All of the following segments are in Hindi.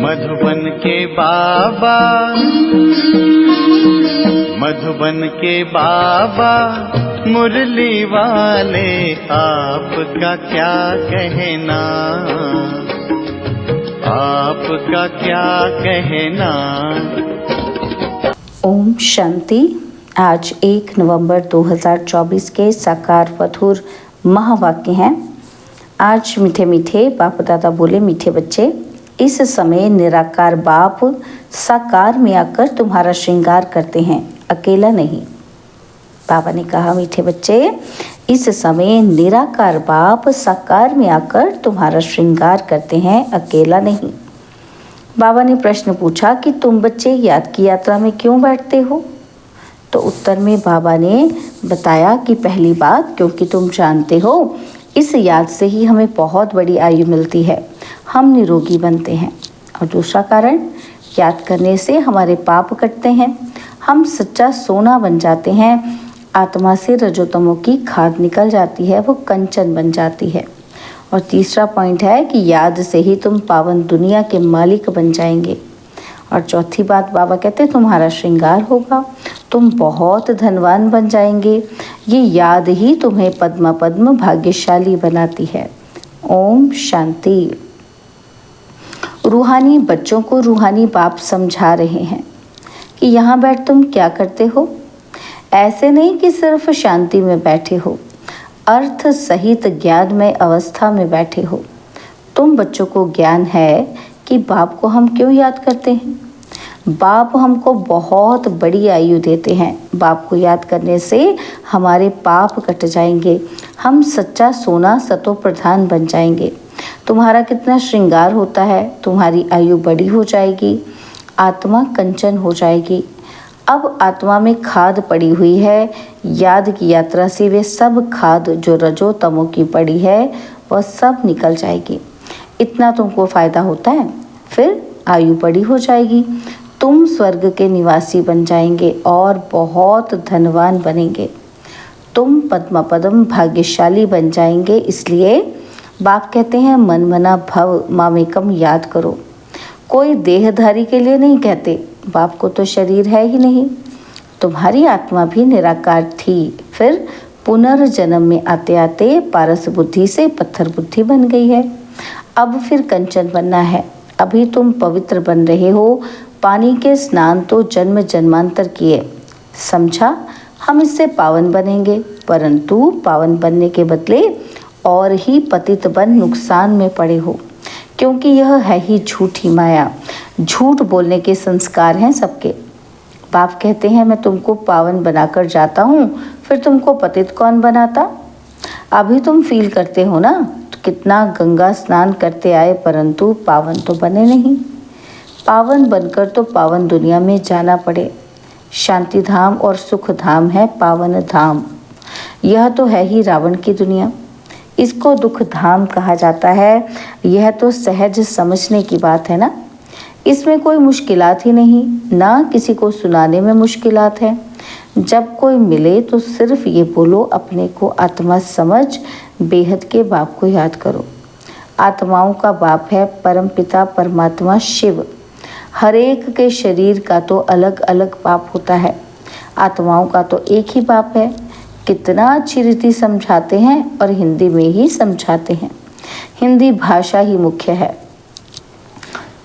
मधुबन के बाबा, मधुबन के बाबा मुरली वाले, आपका क्या कहना, आपका क्या कहना। ओम शांति। आज 1 नवंबर 2024 के साकार मधुर महावाक्य हैं। आज मीठे मीठे बाप दादा बोले, मीठे बच्चे, इस समय निराकार बाप साकार में आकर तुम्हारा श्रृंगार करते हैं, अकेला नहीं। बाबा ने कहा, मीठे बच्चे, इस समय निराकार बाप साकार में आकर तुम्हारा श्रृंगार करते हैं, अकेला नहीं। बाबा ने प्रश्न पूछा कि तुम बच्चे याद की यात्रा में क्यों बैठते हो? तो उत्तर में बाबा ने बताया कि पहली बात, क्योंकि तुम जानते हो इस याद से ही हमें बहुत बड़ी आयु मिलती है, हम निरोगी बनते हैं। और दूसरा कारण, याद करने से हमारे पाप कटते हैं, हम सच्चा सोना बन जाते हैं, आत्मा से रजोतमों की खाद निकल जाती है, वो कंचन बन जाती है। और तीसरा पॉइंट है कि याद से ही तुम पावन दुनिया के मालिक बन जाएंगे। और चौथी बात, बाबा कहते तुम्हारा श्रृंगार होगा, तुम बहुत धनवान बन जाएंगे। ये याद ही तुम्हें पद्मा पद्म भाग्यशाली बनाती है। ओम शांति। रूहानी बच्चों को रूहानी बाप समझा रहे हैं कि यहाँ बैठ तुम क्या करते हो। ऐसे नहीं कि सिर्फ शांति में बैठे हो, अर्थ सहित ज्ञानमय अवस्था में बैठे हो। तुम बच्चों को ज्ञान है कि बाप को हम क्यों याद करते हैं। बाप हमको बहुत बड़ी आयु देते हैं। बाप को याद करने से हमारे पाप कट जाएंगे, हम सच्चा सोना सतो प्रधान बन जाएंगे। तुम्हारा कितना श्रृंगार होता है, तुम्हारी आयु बड़ी हो जाएगी, आत्मा कंचन हो जाएगी। अब आत्मा में खाद पड़ी हुई है, याद की यात्रा से वे सब खाद जो रजो तमो की पड़ी है वह सब निकल जाएगी। इतना तुमको फायदा होता है, फिर आयु बड़ी हो जाएगी, तुम स्वर्ग के निवासी बन जाएंगे और बहुत धनवान बनेंगे। तुम पद्मा पद्म भाग्यशाली बन जाएंगे। इसलिए बाप कहते हैं मन मना भव मामेकम याद करो। कोई देहधारी के लिए नहीं कहते, बाप को तो शरीर है ही नहीं। तुम्हारी आत्मा भी निराकार थी, फिर पुनर्जन्म में आते आते पारस बुद्धि से पत्थर बुद्धि बन गई है। अब फिर कंचन बनना है। अभी तुम पवित्र बन रहे हो, पानी के स्नान तो जन्म जन्मांतर किए, समझा। हम इससे पावन बनेंगे, परंतु पावन बनने के बदले और ही पतित बन नुकसान में पड़े हो, क्योंकि यह है ही झूठी माया। झूठ बोलने के संस्कार हैं सबके। बाप कहते हैं मैं तुमको पावन बनाकर जाता हूँ, फिर तुमको पतित कौन बनाता। अभी तुम फील करते हो ना, तो कितना गंगा स्नान करते आए, परंतु पावन तो बने नहीं। पावन बनकर तो पावन दुनिया में जाना पड़े। शांति धाम और सुख धाम है पावन धाम। यह तो है ही रावण की दुनिया, इसको दुख धाम कहा जाता है। यह तो सहज समझने की बात है ना, इसमें कोई मुश्किलात ही नहीं, ना किसी को सुनाने में मुश्किलात है। जब कोई मिले तो सिर्फ ये बोलो, अपने को आत्मा समझ बेहद के बाप को याद करो। आत्माओं का बाप है परम पिता परमात्मा शिव। हर एक के शरीर का तो अलग अलग बाप होता है, आत्माओं का तो एक ही बाप है। कितना अच्छी रीति समझाते हैं और हिंदी में ही समझाते हैं। हिंदी भाषा ही मुख्य है।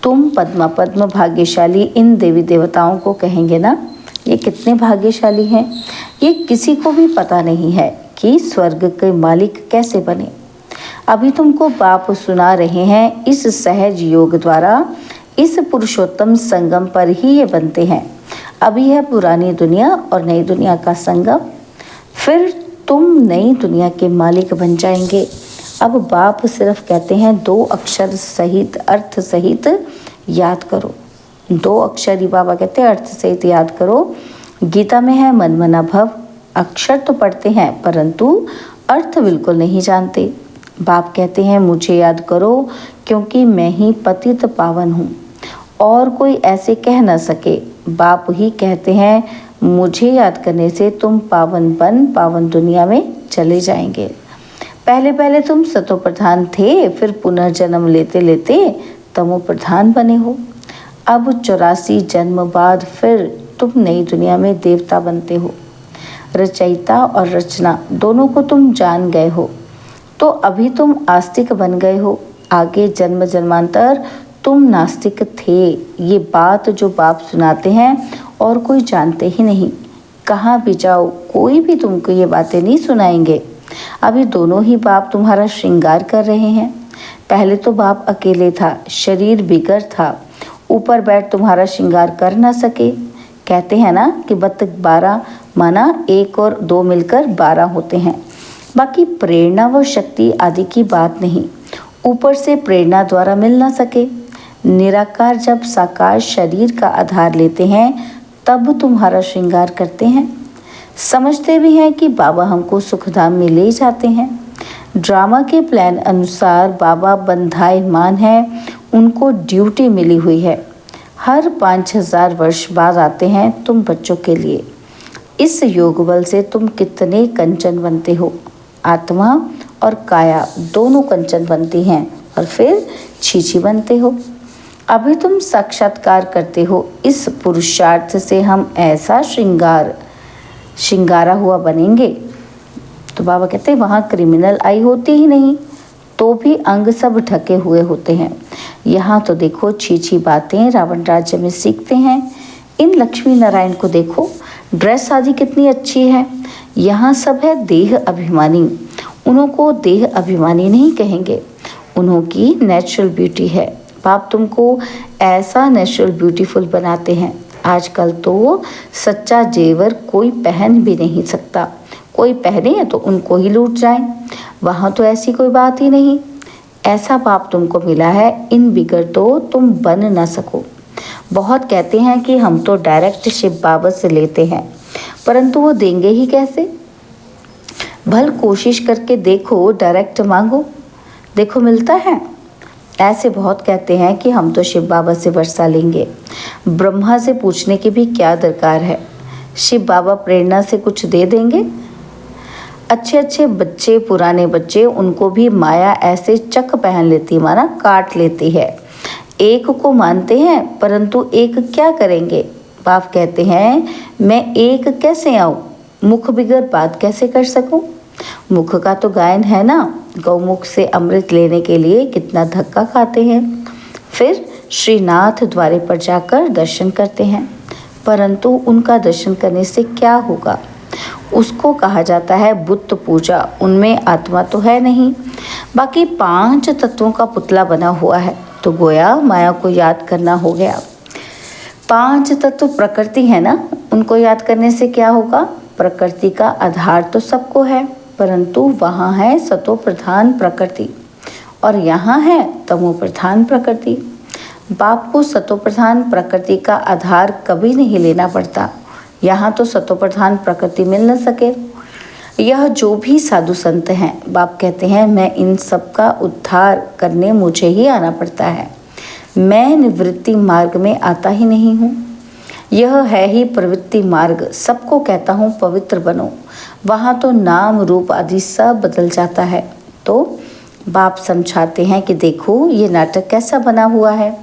तुम पद्मा पद्म भाग्यशाली इन देवी देवताओं को कहेंगे ना, ये कितने भाग्यशाली हैं। ये किसी को भी पता नहीं है कि स्वर्ग के मालिक कैसे बने। अभी तुमको बाप सुना रहे हैं, इस सहज योग द्वारा इस पुरुषोत्तम संगम पर ही ये बनते हैं। अभी है पुरानी दुनिया और नई दुनिया का संगम, फिर तुम नई दुनिया के मालिक बन जाएंगे। अब बाप सिर्फ कहते हैं 2 अक्षर सहित अर्थ सहित याद करो। 2 अक्षर ही बाबा कहते हैं अर्थ सहित याद करो। गीता में है मन मना भव। अक्षर तो पढ़ते हैं परंतु अर्थ बिल्कुल नहीं जानते। बाप कहते हैं मुझे याद करो, क्योंकि मैं ही पतित पावन हूँ और कोई ऐसे कह न सके। बाप ही कहते हैं मुझे याद करने से तुम पावन बन पावन दुनिया में चले जाएंगे। पहले पहले तुम सतो प्रधान थे, फिर पुनर्जन्म लेते लेते तमो प्रधान बने हो। अब 84 जन्म बाद फिर तुम नई दुनिया में देवता बनते हो। रचयिता और रचना दोनों को तुम जान गए हो, तो अभी तुम आस्तिक बन गए हो। आगे जन्म जन्मांतर तुम नास्तिक थे। ये बात जो बाप सुनाते हैं और कोई जानते ही नहीं। कहाँ भी जाओ कोई भी तुमको ये बातें नहीं सुनाएंगे। अभी दोनों ही बाप तुम्हारा श्रृंगार कर रहे हैं। पहले तो बाप अकेले था, शरीर बिगड़ था, ऊपर बैठ तुम्हारा श्रृंगार कर ना सके। कहते हैं ना कि बत्तख 12 माना 1 और 2 मिलकर 12 होते हैं। बाकी प्रेरणा व शक्ति आदि की बात नहीं, ऊपर से प्रेरणा द्वारा मिल ना सके। निराकार जब साकार शरीर का आधार लेते हैं तब तुम्हारा श्रृंगार करते हैं। समझते भी हैं कि बाबा हमको सुखधाम में ले जाते हैं। ड्रामा के प्लान अनुसार बाबा बंधायमान हैं, उनको ड्यूटी मिली हुई है। हर 5000 वर्ष बाद आते हैं तुम बच्चों के लिए। इस योग बल से तुम कितने कंचन बनते हो। आत्मा और काया दोनों कंचन बनती हैं और फिर छीछी बनते हो। अभी तुम साक्षात्कार करते हो। इस पुरुषार्थ से हम ऐसा श्रृंगारा हुआ बनेंगे। तो बाबा कहते हैं वहाँ क्रिमिनल आई होती ही नहीं, तो भी अंग सब ढके हुए होते हैं। यहाँ तो देखो छीछी बातें रावण राज्य में सीखते हैं। इन लक्ष्मी नारायण को देखो, ड्रेस आदि कितनी अच्छी है। यहाँ सब है देह अभिमानी। उनको देह अभिमानी नहीं कहेंगे, उन्हों की नेचुरल ब्यूटी है। बाप तुमको ऐसा नेचुरल ब्यूटीफुल बनाते हैं। आजकल तो सच्चा जेवर कोई पहन भी नहीं सकता। कोई पहने तो उनको ही लूट जाए। वहाँ तो ऐसी कोई बात ही नहीं। ऐसा बाप तुमको मिला है, इन बिगड़ तो तुम बन ना सको। बहुत कहते हैं कि हम तो डायरेक्ट शिव बाबा से लेते हैं, परंतु वो देंगे ही कैसे। भल कोशिश करके देखो, डायरेक्ट मांगो, देखो मिलता है। ऐसे बहुत कहते हैं कि हम तो शिव बाबा से वर्षा लेंगे। ब्रह्मा से पूछने की भी क्या दरकार है, शिव बाबा प्रेरणा से कुछ दे देंगे। अच्छे अच्छे बच्चे, पुराने बच्चे, उनको भी माया ऐसे चक पहन लेती, माना काट लेती है। एक को मानते हैं परंतु एक क्या करेंगे। बाप कहते हैं मैं एक कैसे आऊँ, मुख बिगर बात कैसे कर सकूँ। मुख का तो गायन है ना, गौमुख से अमृत लेने के लिए कितना धक्का खाते हैं। फिर श्रीनाथ द्वारे पर जाकर दर्शन करते हैं, परंतु उनका दर्शन करने से क्या होगा। उसको कहा जाता है बुत पूजा। उनमें आत्मा तो है नहीं। बाकी 5 तत्वों का पुतला बना हुआ है, तो गोया माया को याद करना हो गया। 5 तत्व प्रकृति है ना, उनको याद करने से क्या होगा। प्रकृति का आधार तो सबको है, परंतु वहाँ है सतो प्रधान प्रकृति और यहाँ है तमो प्रधान प्रकृति। बाप को सतो प्रधान प्रकृति का आधार कभी नहीं लेना पड़ता। यहाँ तो सतो प्रधान प्रकृति मिल न सके। यह जो भी साधु संत हैं, बाप कहते हैं मैं इन सब का उद्धार करने मुझे ही आना पड़ता है। मैं निवृत्ति मार्ग में आता ही नहीं हूँ। यह है ही प्रवृत्ति मार्ग। सबको कहता हूँ पवित्र बनो। वहाँ तो नाम रूप आदि सब बदल जाता है। तो बाप समझाते हैं कि देखो ये नाटक कैसा बना हुआ है।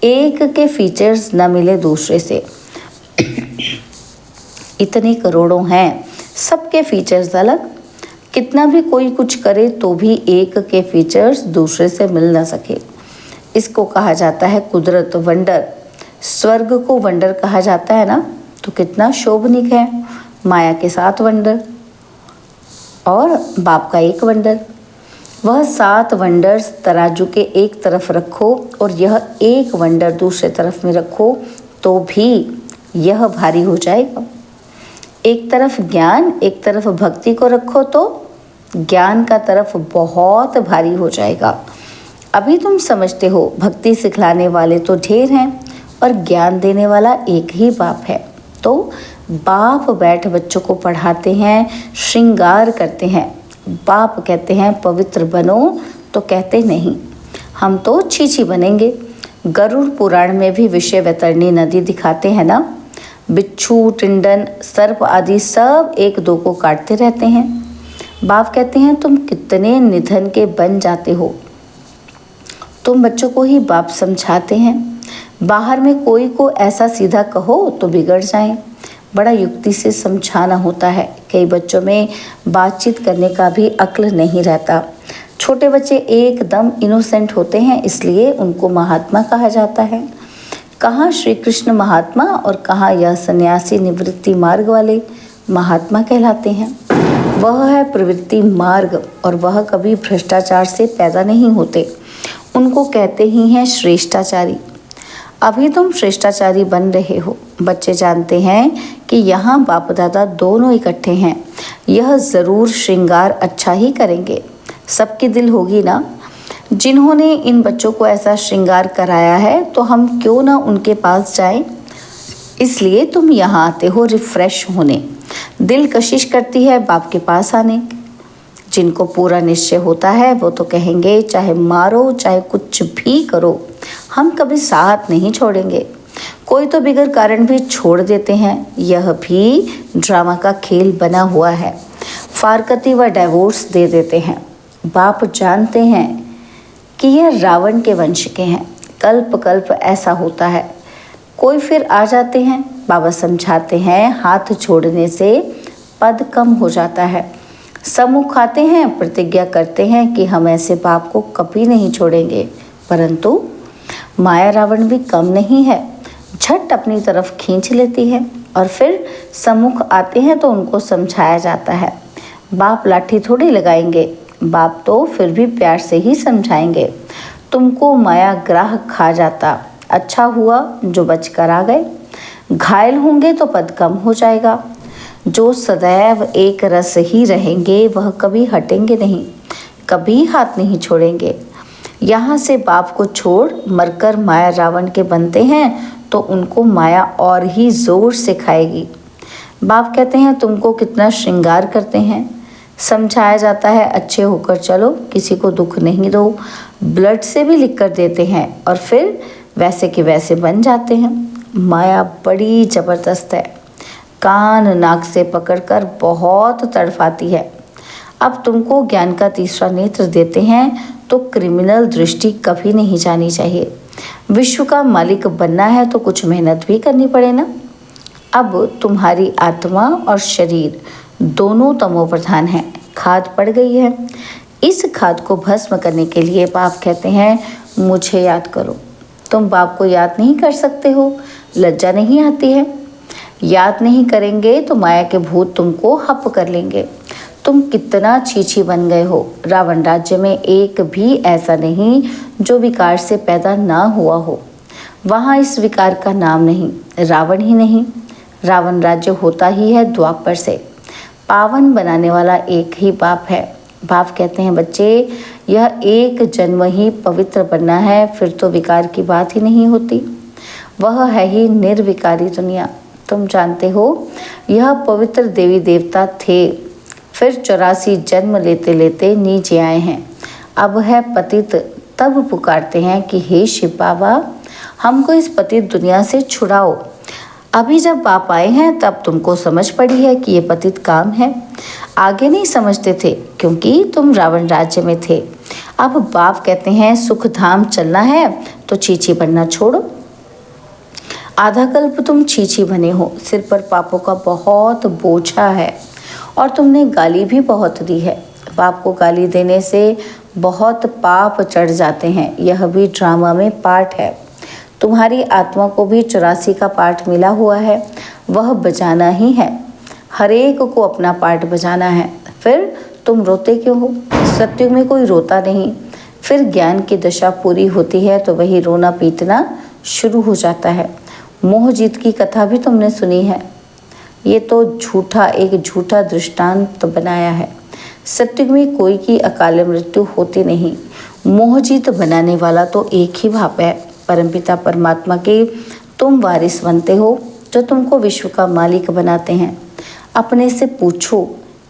एक के फीचर्स न मिले दूसरे से। इतने करोड़ों हैं, सबके फीचर्स अलग। कितना भी कोई कुछ करे तो भी एक के फीचर्स दूसरे से मिल ना सके। इसको कहा जाता है कुदरत, वंडर। स्वर्ग को वंडर कहा जाता है ना, तो कितना शोभनिक है। माया के 7 वंडर और बाप का 1 वंडर। वह 7 वंडर्स तराजू के एक तरफ रखो और यह 1 वंडर दूसरे तरफ में रखो तो भी यह भारी हो जाएगा। एक तरफ ज्ञान, एक तरफ भक्ति को रखो तो ज्ञान का तरफ बहुत भारी हो जाएगा। अभी तुम समझते हो भक्ति सिखलाने वाले तो ढेर हैं और ज्ञान देने वाला एक ही बाप है। तो बाप बैठ बच्चों को पढ़ाते हैं, श्रृंगार करते हैं। बाप कहते हैं पवित्र बनो, तो कहते नहीं हम तो छीछी बनेंगे। गरुड़ पुराण में भी विषय वैतरणी नदी दिखाते हैं ना। बिच्छू, टिंडन, सर्प आदि सब 1-2 को काटते रहते हैं। बाप कहते हैं तुम कितने निधन के बन जाते हो। तुम बच्चों को ही बाप समझाते हैं। बाहर में कोई को ऐसा सीधा कहो तो बिगड़ जाए, बड़ा युक्ति से समझाना होता है। कई बच्चों में बातचीत करने का भी अक्ल नहीं रहता। छोटे बच्चे एकदम इनोसेंट होते हैं, इसलिए उनको महात्मा कहा जाता है। कहाँ श्री कृष्ण महात्मा और कहाँ यह सन्यासी निवृत्ति मार्ग वाले महात्मा कहलाते हैं। वह है प्रवृत्ति मार्ग और वह कभी भ्रष्टाचार से पैदा नहीं होते, उनको कहते ही हैं श्रेष्ठाचारी। अभी तुम श्रेष्ठाचारी बन रहे हो। बच्चे जानते हैं कि यहाँ बाप दादा दोनों इकट्ठे हैं, यह ज़रूर श्रृंगार अच्छा ही करेंगे। सबकी दिल होगी ना। जिन्होंने इन बच्चों को ऐसा श्रृंगार कराया है तो हम क्यों ना उनके पास जाएं। इसलिए तुम यहाँ आते हो रिफ्रेश होने। दिल कशिश करती है बाप के पास आने। जिनको पूरा निश्चय होता है वो तो कहेंगे चाहे मारो चाहे कुछ भी करो, हम कभी साथ नहीं छोड़ेंगे। कोई तो बिगर कारण भी छोड़ देते हैं, यह भी ड्रामा का खेल बना हुआ है। फारकती व डाइवोर्स दे देते हैं। बाप जानते हैं कि यह रावण के वंश के हैं। कल्प कल्प ऐसा होता है। कोई फिर आ जाते हैं, बाबा समझाते हैं हाथ छोड़ने से पद कम हो जाता है। सम्मुख आते हैं, प्रतिज्ञा करते हैं कि हम ऐसे बाप को कभी नहीं छोड़ेंगे, परंतु माया रावण भी कम नहीं है, झट अपनी तरफ खींच लेती है। और फिर सम्मुख आते हैं तो उनको समझाया जाता है। बाप लाठी थोड़ी लगाएंगे, बाप तो फिर भी प्यार से ही समझाएंगे। तुमको माया ग्राह खा जाता, अच्छा हुआ जो बच कर आ गए। घायल होंगे तो पद कम हो जाएगा। जो सदैव एक रस ही रहेंगे वह कभी हटेंगे नहीं, कभी हाथ नहीं छोड़ेंगे। यहाँ से बाप को छोड़ मरकर माया रावण के बनते हैं तो उनको माया और ही जोर से खाएगी। बाप कहते हैं तुमको कितना श्रृंगार करते हैं। समझाया जाता है अच्छे होकर चलो, किसी को दुख नहीं दो। ब्लड से भी लिख कर देते हैं और फिर वैसे के वैसे बन जाते हैं। माया बड़ी ज़बरदस्त है, कान नाक से पकड़कर बहुत तड़फाती है। अब तुमको ज्ञान का तीसरा नेत्र देते हैं तो क्रिमिनल दृष्टि कभी नहीं जानी चाहिए। विश्व का मालिक बनना है तो कुछ मेहनत भी करनी पड़े ना। अब तुम्हारी आत्मा और शरीर दोनों तमो प्रधान हैं, खाद पड़ गई है। इस खाद को भस्म करने के लिए बाप कहते हैं मुझे याद करो। तुम बाप को याद नहीं कर सकते हो, लज्जा नहीं आती है। याद नहीं करेंगे तो माया के भूत तुमको हप कर लेंगे। तुम कितना छीछी बन गए हो। रावण राज्य में एक भी ऐसा नहीं जो विकार से पैदा ना हुआ हो। वहाँ इस विकार का नाम नहीं, रावण ही नहीं। रावण राज्य होता ही है द्वापर से। पावन बनाने वाला एक ही बाप है। बाप कहते हैं बच्चे यह एक जन्म ही पवित्र बनना है, फिर तो विकार की बात ही नहीं होती। वह है ही निर्विकारी दुनिया। तुम जानते हो यह पवित्र देवी देवता थे, फिर 84 जन्म लेते लेते नीचे आए हैं। अब है पतित, तब पुकारते हैं कि हे शिव बाबा हमको इस पतित दुनिया से छुड़ाओ। अभी जब बाप आए हैं तब तुमको समझ पड़ी है कि ये पतित काम है। आगे नहीं समझते थे क्योंकि तुम रावण राज्य में थे। अब बाप कहते हैं सुख धाम चलना है तो छीछी बनना छोड़ो। आधा कल्प तुम छीछी बने हो, सिर पर पापों का बहुत बोझा है और तुमने गाली भी बहुत दी है। बाप को गाली देने से बहुत पाप चढ़ जाते हैं, यह भी ड्रामा में पार्ट है। तुम्हारी आत्मा को भी 84 का पार्ट मिला हुआ है, वह बजाना ही है। हर एक को अपना पार्ट बजाना है। फिर तुम रोते क्यों हो? सत्युग में कोई रोता नहीं। फिर ज्ञान की दशा पूरी होती है तो वही रोना पीटना शुरू हो जाता है। मोह जीत की कथा भी तुमने सुनी है। ये तो एक झूठा दृष्टांत बनाया है। सत्युग में कोई की अकाल मृत्यु होती नहीं। मोह जीत बनाने वाला तो एक ही बाप है, परमपिता परमात्मा के तुम वारिस बनते हो जो तुमको विश्व का मालिक बनाते हैं। अपने से पूछो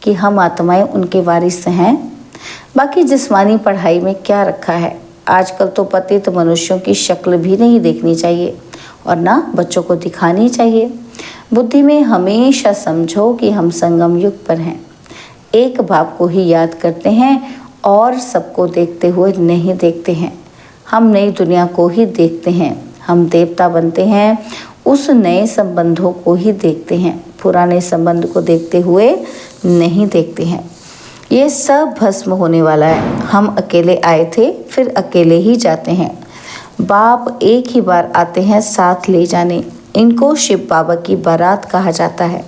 कि हम आत्माएं उनके वारिस हैं। बाकी जिस्मानी पढ़ाई में क्या रखा है? आजकल तो पतित मनुष्यों की शक्ल भी नहीं देखनी चाहिए और ना बच्चों को दिखानी चाहिए। बुद्धि में हमेशा समझो कि हम संगम युग पर हैं, एक बाप को ही याद करते हैं और सबको देखते हुए नहीं देखते हैं। हम नई दुनिया को ही देखते हैं। हम देवता बनते हैं, उस नए संबंधों को ही देखते हैं, पुराने संबंध को देखते हुए नहीं देखते हैं। ये सब भस्म होने वाला है। हम अकेले आए थे, फिर अकेले ही जाते हैं। बाप एक ही बार आते हैं साथ ले जाने। इनको शिव बाबा की बारात कहा जाता है।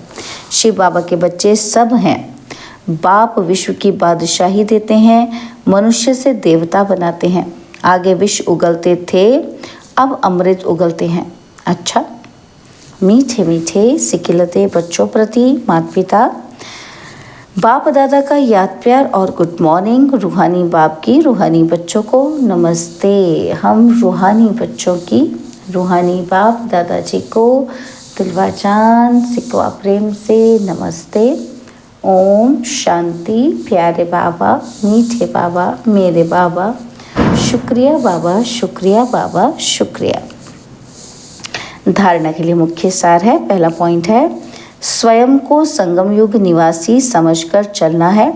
शिव बाबा के बच्चे सब हैं। बाप विश्व की बादशाही देते हैं, मनुष्य से देवता बनाते हैं। आगे विष उगलते थे, अब अमृत उगलते हैं। अच्छा, मीठे मीठे सिकिलते बच्चों प्रति माता पिता, बाप दादा का याद प्यार और गुड मॉर्निंग। रूहानी बाप की रूहानी बच्चों को नमस्ते। हम रूहानी बच्चों की रूहानी बाप दादाजी को दिलवा जान सिकवा प्रेम से नमस्ते। ओम शांति। प्यारे बाबा, मीठे बाबा, मेरे बाबा, शुक्रिया बाबा, शुक्रिया बाबा, शुक्रिया। धारणा के लिए मुख्य सार है। पहला पॉइंट है, स्वयं को संगम युग निवासी समझकर चलना है।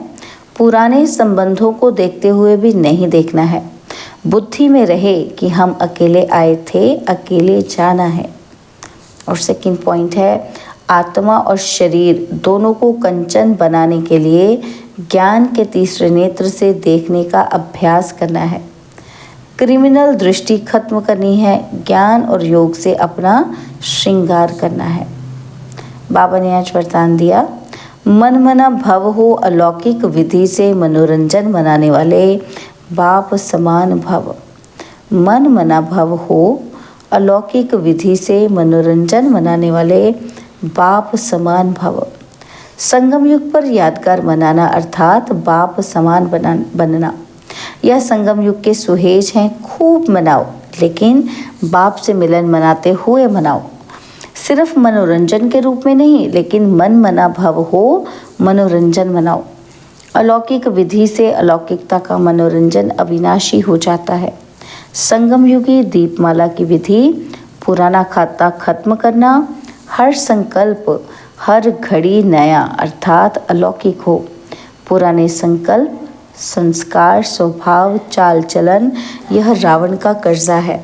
पुराने संबंधों को देखते हुए भी नहीं देखना है। बुद्धि में रहे कि हम अकेले आए थे, अकेले जाना है। और सेकंड पॉइंट है, आत्मा और शरीर दोनों को कंचन बनाने के लिए ज्ञान के तीसरे नेत्र से देखने का अभ्यास करना है। क्रिमिनल दृष्टि खत्म करनी है। ज्ञान और योग से अपना श्रृंगार करना है। बाबा ने आज वरदान दिया, मन मना भव हो अलौकिक विधि से मनोरंजन मनाने वाले बाप समान भव। मन मना भव हो अलौकिक विधि से मनोरंजन मनाने वाले बाप समान भव। संगम युग पर यादगार मनाना अर्थात बाप समान बनना। यह संगम युग के सुहेज हैं। खूब मनाओ, लेकिन बाप से मिलन मनाते हुए मनाओ। सिर्फ मनोरंजन के रूप में नहीं, लेकिन मन मना भव हो मनोरंजन मनाओ। अलौकिक विधि से अलौकिकता का मनोरंजन अविनाशी हो जाता है। संगम युगी दीपमाला की विधि, पुराना खाता खत्म करना। हर संकल्प हर घड़ी नया अर्थात अलौकिक हो। पुराने संकल्प, संस्कार, स्वभाव, चाल चलन यह रावण का कर्जा है।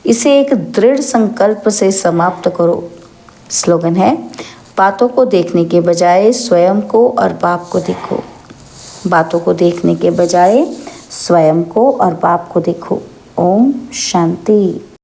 इसे एक दृढ़ संकल्प से समाप्त करो। स्लोगन है, बातों को देखने के बजाय स्वयं को और बाप को देखो। बातों को देखने के बजाय स्वयं को और बाप को देखो। ओम शांति।